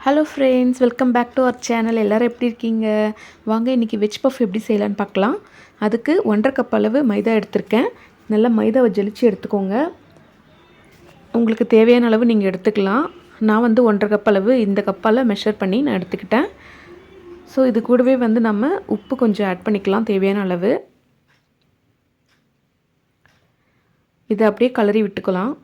Hello friends, welcome back to our channel. எல்லோரும் எப்படி இருக்கீங்க? வாங்க இன்றைக்கி வெஜ் பஃப் எப்படி செய்யலான்னு பார்க்கலாம். அதுக்கு 1.5 கப் அளவு மைதா எடுத்திருக்கேன். நல்லா மைதாவை ஜலிச்சு எடுத்துக்கோங்க. உங்களுக்கு தேவையான அளவு நீங்கள் எடுத்துக்கலாம். நான் 1.5 கப் அளவு இந்த கப்பால் மெஷர் பண்ணி நான் எடுத்துக்கிட்டேன். ஸோ இது கூடவே நம்ம உப்பு கொஞ்சம் ஆட் பண்ணிக்கலாம் தேவையான அளவு. இதை அப்படியே கலரி விட்டுக்கலாம்.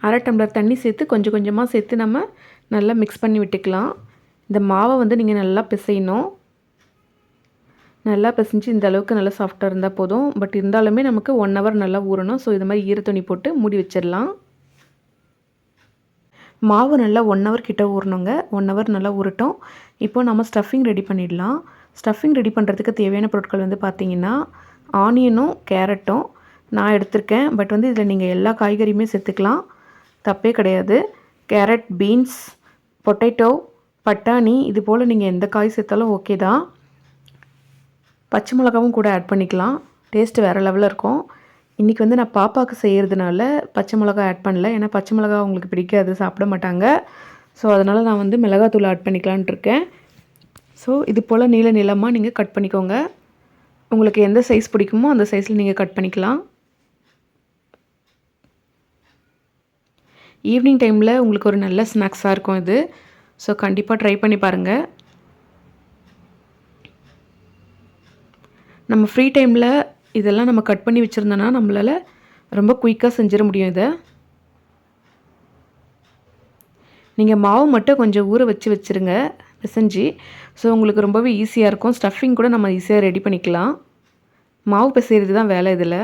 அரை டம்ளர் தண்ணி சேர்த்து கொஞ்சம் கொஞ்சமாக சேர்த்து நம்ம நல்லா மிக்ஸ் பண்ணி விட்டுக்கலாம். இந்த மாவை நீங்கள் நல்லா பிசையணும். நல்லா பிசைஞ்சு இந்த அளவுக்கு நல்லா சாஃப்டாக இருந்தால் போதும். பட் இருந்தாலுமே நமக்கு 1 ஹவர் நல்லா ஊறணும். ஸோ இது மாதிரி ஈரத்துணி போட்டு மூடி வச்சிடலாம். மாவு நல்லா 1 ஹவர் கிட்ட ஊறணுங்க. 1 ஹவர் நல்லா ஊறட்டும். இப்போது நம்ம ஸ்டஃபிங் ரெடி பண்ணிடலாம். ஸ்டஃபிங் ரெடி பண்ணுறதுக்கு தேவையான பொருட்கள் பார்த்திங்கன்னா ஆனியனும் கேரட்டும் நான் எடுத்திருக்கேன். பட் இதில் நீங்கள் எல்லா காய்கறியுமே சேர்த்துக்கலாம், தப்பே கிடையாது. கேரட், பீன்ஸ், பொட்டேட்டோ, பட்டாணி இது போல் நீங்கள் எந்த காய் சேர்த்தாலும் ஓகே தான். பச்சை மிளகாவும் கூட ஆட் பண்ணிக்கலாம். டேஸ்ட்டு வேறு லெவலில் இருக்கும். இன்றைக்கி நான் பாப்பாவுக்கு செய்கிறதுனால பச்சை மிளகா ஆட் பண்ணல. ஏன்னா பச்சை மிளகா அவங்களுக்கு பிடிக்காது, சாப்பிட மாட்டாங்க. ஸோ அதனால் நான் மிளகாத்தூள் ஆட் பண்ணிக்கலான்ட்டு இருக்கேன். ஸோ இது போல் நீளமாக நீங்கள் கட் பண்ணிக்கோங்க. உங்களுக்கு எந்த சைஸ் பிடிக்குமோ அந்த சைஸில் நீங்கள் கட் பண்ணிக்கலாம். ஈவினிங் டைமில் உங்களுக்கு ஒரு நல்ல ஸ்நாக்ஸாக இருக்கும் இது. ஸோ கண்டிப்பாக ட்ரை பண்ணி பாருங்கள். நம்ம ஃப்ரீ டைமில் இதெல்லாம் நம்ம கட் பண்ணி வச்சுருந்தோன்னா நம்மளால் ரொம்ப குயிக்காக செஞ்சிட முடியும். இதை நீங்கள் மாவு மட்டும் கொஞ்சம் ஊற வச்சுருங்க பிசைஞ்சு. ஸோ உங்களுக்கு ரொம்பவே ஈஸியாக இருக்கும். ஸ்டஃபிங் கூட நம்ம ஈஸியாக ரெடி பண்ணிக்கலாம். மாவு பிசைகிறது தான் வேலை இதில்.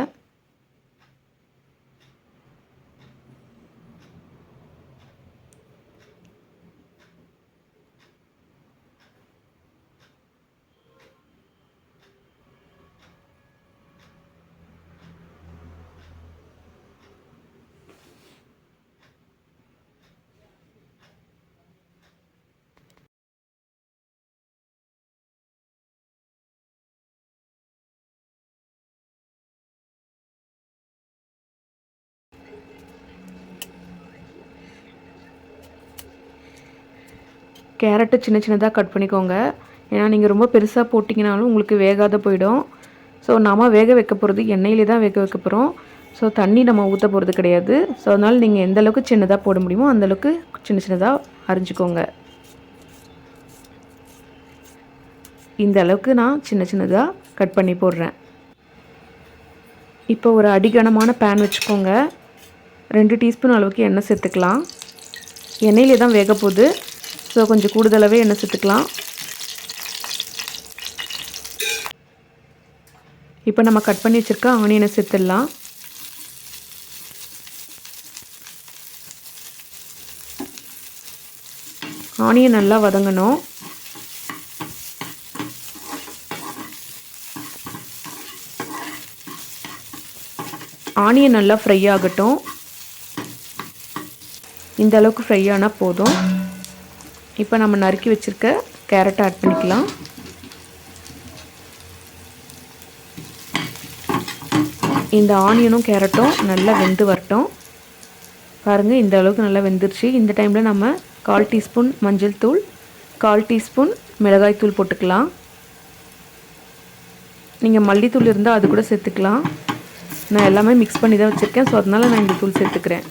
கேரட்டு சின்ன சின்னதாக கட் பண்ணிக்கோங்க. ஏன்னா நீங்கள் ரொம்ப பெருசாக போட்டிங்கனாலும் உங்களுக்கு வேகாத போயிடும். ஸோ நாம் வேக வைக்க போகிறது எண்ணெயிலே தான் வேக வைக்க போகிறோம். ஸோ தண்ணி நம்ம ஊற்ற போகிறது கிடையாது. ஸோ அதனால் நீங்கள் எந்த அளவுக்கு சின்னதாக போட முடியுமோ அந்தளவுக்கு சின்ன சின்னதாக அரிஞ்சிக்கோங்க. இந்த அளவுக்கு நான் சின்ன சின்னதாக கட் பண்ணி போடுறேன். இப்போ ஒரு அடிகனமான பேன் வச்சுக்கோங்க. 2 டீஸ்பூன் அளவுக்கு எண்ணெய் சேர்த்துக்கலாம். எண்ணெயிலே தான் வேக போகுது. ஸோ கொஞ்சம் கூடுதலாகவே எண்ணெய் சேர்த்துக்கலாம். இப்போ நம்ம கட் பண்ணி வச்சுருக்க ஆனியனை சேர்த்துடலாம். ஆனியன் நல்லா வதங்கணும். ஆனியன் நல்லா ஃப்ரை ஆகட்டும். இந்த அளவுக்கு ஃப்ரை ஆனால் போதும். இப்போ நம்ம நறுக்கி வச்சுருக்க கேரட்டை ஆட் பண்ணிக்கலாம். இந்த ஆனியனும் கேரட்டும் நல்லா வெந்து வரட்டும். பாருங்கள், இந்த அளவுக்கு நல்லா வெந்துருச்சு. இந்த டைமில் நம்ம 1/4 டீஸ்பூன் மஞ்சள் தூள், 1/4 டீஸ்பூன் மிளகாய் தூள் போட்டுக்கலாம். நீங்கள் மல்லித்தூள் இருந்தால் அது கூட சேர்த்துக்கலாம். நான் எல்லாமே மிக்ஸ் பண்ணி தான் வச்சுருக்கேன். ஸோ அதனால் நான் இந்த தூள் சேர்த்துக்கிறேன்.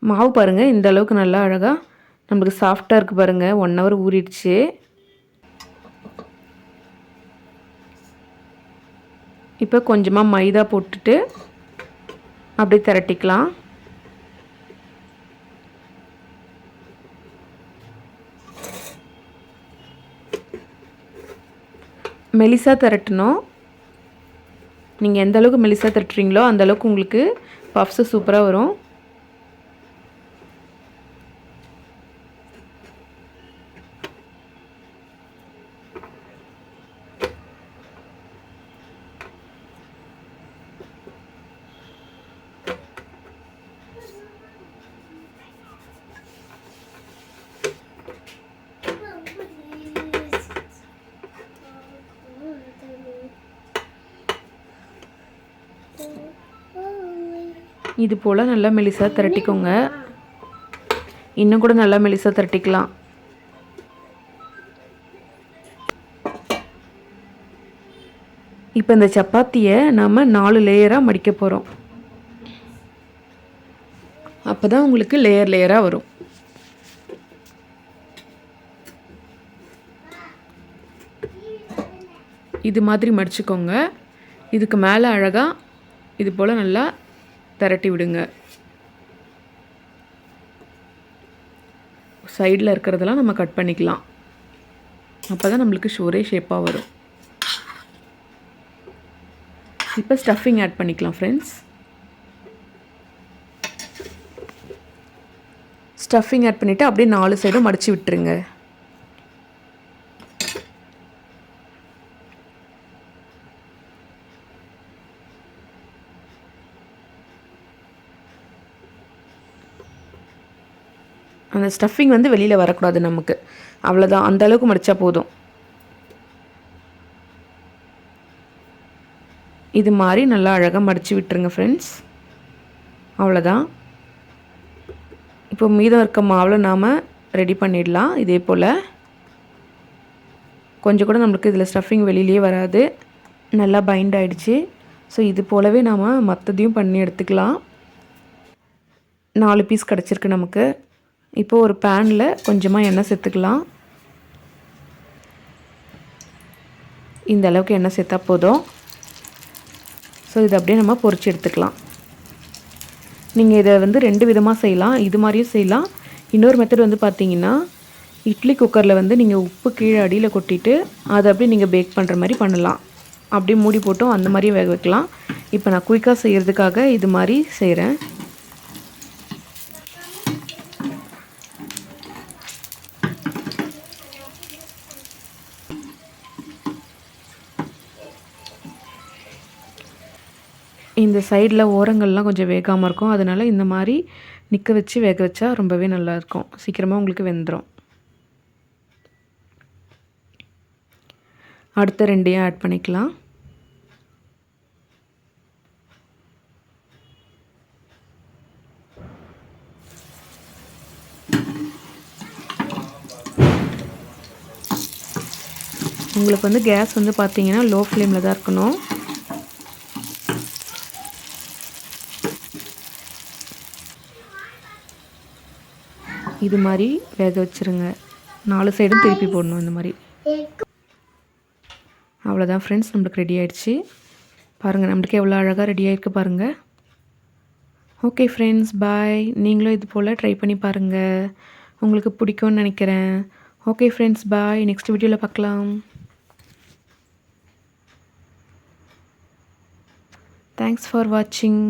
மாவு பாருங்கள், இந்த அளவுக்கு நல்லா அழகாக நம்மளுக்கு சாஃப்டாக இருக்குது பாருங்கள். 1 ஹவர் ஊறிடுச்சு. இப்போ கொஞ்சமாக மைதா போட்டுட்டு அப்படியே திரட்டிக்கலாம். மெலிசாக திரட்டணும். நீங்கள் எந்த அளவுக்கு மெலிசாக திரட்டுறீங்களோ அந்தளவுக்கு உங்களுக்கு பஃப்ஸு சூப்பராக வரும். இது போல் நல்லா மெலிசாக திரட்டிக்கோங்க. இன்னும் கூட நல்லா மெலிசாக திரட்டிக்கலாம். இப்போ இந்த சப்பாத்தியை நாம் 4 லேயராக மடிக்க போகிறோம். அப்போ தான் உங்களுக்கு லேயராக வரும். இது மாதிரி மடிச்சுக்கோங்க. இதுக்கு மேலே அழகாக இது போல் நல்லா திரட்டி விடுங்க. சைடில் இருக்கிறதெல்லாம் நம்ம கட் பண்ணிக்கலாம். அப்போ தான் நம்மளுக்கு ஒரே ஷேப்பாக வரும். இப்போ ஸ்டஃபிங் ஆட் பண்ணிக்கலாம் ஃப்ரெண்ட்ஸ். ஸ்டஃபிங் ஆட் பண்ணிவிட்டு அப்படியே 4 சைடும் மடித்து விட்டுருங்க. அந்த ஸ்டஃபிங் வந்து வெளியில் வரக்கூடாது நமக்கு. அவ்வளோதான், அந்த அளவுக்கு மடித்தா போதும். இது மாதிரி நல்லா அழகாக மடித்து விட்டுருங்க ஃப்ரெண்ட்ஸ். அவ்வளோதான். இப்போ மீதம் இருக்க மாவில் நாம் ரெடி பண்ணிடலாம். இதே போல் கொஞ்சம் கூட நம்மளுக்கு இதில் ஸ்டஃபிங் வெளியிலே வராது. நல்லா பைண்ட் ஆகிடுச்சு. ஸோ இது போலவே நாம் மற்றதையும் பண்ணி எடுத்துக்கலாம். 4 பீஸ் கிடச்சிருக்கு நமக்கு. இப்போ ஒரு பேனில் கொஞ்சமாக எண்ணெய் சேர்த்துக்கலாம். இந்த அளவுக்கு எண்ணெய் சேர்த்தா போதும். ஸோ இதை அப்படியே நம்ம பொரிச்சு எடுத்துக்கலாம். நீங்கள் இதை வந்து 2 விதமாக செய்யலாம். இது மாதிரியும் செய்யலாம். இன்னொரு மெத்தட் வந்து பார்த்தீங்கன்னா, இட்லி குக்கரில் வந்து நீங்கள் உப்பு கீழே அடியில் கொட்டிட்டு அதை அப்படியே நீங்கள் பேக் பண்ணுற மாதிரி பண்ணலாம். அப்படியே மூடி போட்டும் அந்த மாதிரியும் வேக வைக்கலாம். இப்போ நான் குயிக்காக செய்கிறதுக்காக இது மாதிரி செய்கிறேன். இந்த சைடில் ஓரங்கள்லாம் கொஞ்சம் வேகாமல் இருக்கும். அதனால் இந்த மாதிரி நிற்க வச்சு வேக வச்சா ரொம்பவே நல்லாயிருக்கும். சீக்கிரமாக உங்களுக்கு வெந்துடும். அடுத்த 2ஐயும் ஆட் பண்ணிக்கலாம். உங்களுக்கு வந்து கேஸ் வந்து பார்த்தீங்கன்னா லோ ஃப்ளேமில் தான் இருக்கணும். இது மாதிரி வேக வச்சுருங்க. 4 சைடும் திருப்பி போடணும் இந்த மாதிரி. அவ்வளோதான் ஃப்ரெண்ட்ஸ், நம்மளுக்கு ரெடி ஆகிடுச்சு. பாருங்கள் நம்மளுக்கு எவ்வளோ அழகாக ரெடி ஆகிருக்கு பாருங்கள். ஓகே ஃப்ரெண்ட்ஸ், பாய். நீங்களும் இது போல் ட்ரை பண்ணி பாருங்கள். உங்களுக்கு பிடிக்கும்னு நினைக்கிறேன். ஓகே ஃப்ரெண்ட்ஸ், பாய். நெக்ஸ்ட் வீடியோவில் பார்க்கலாம். தேங்க்ஸ் ஃபார் வாட்சிங்.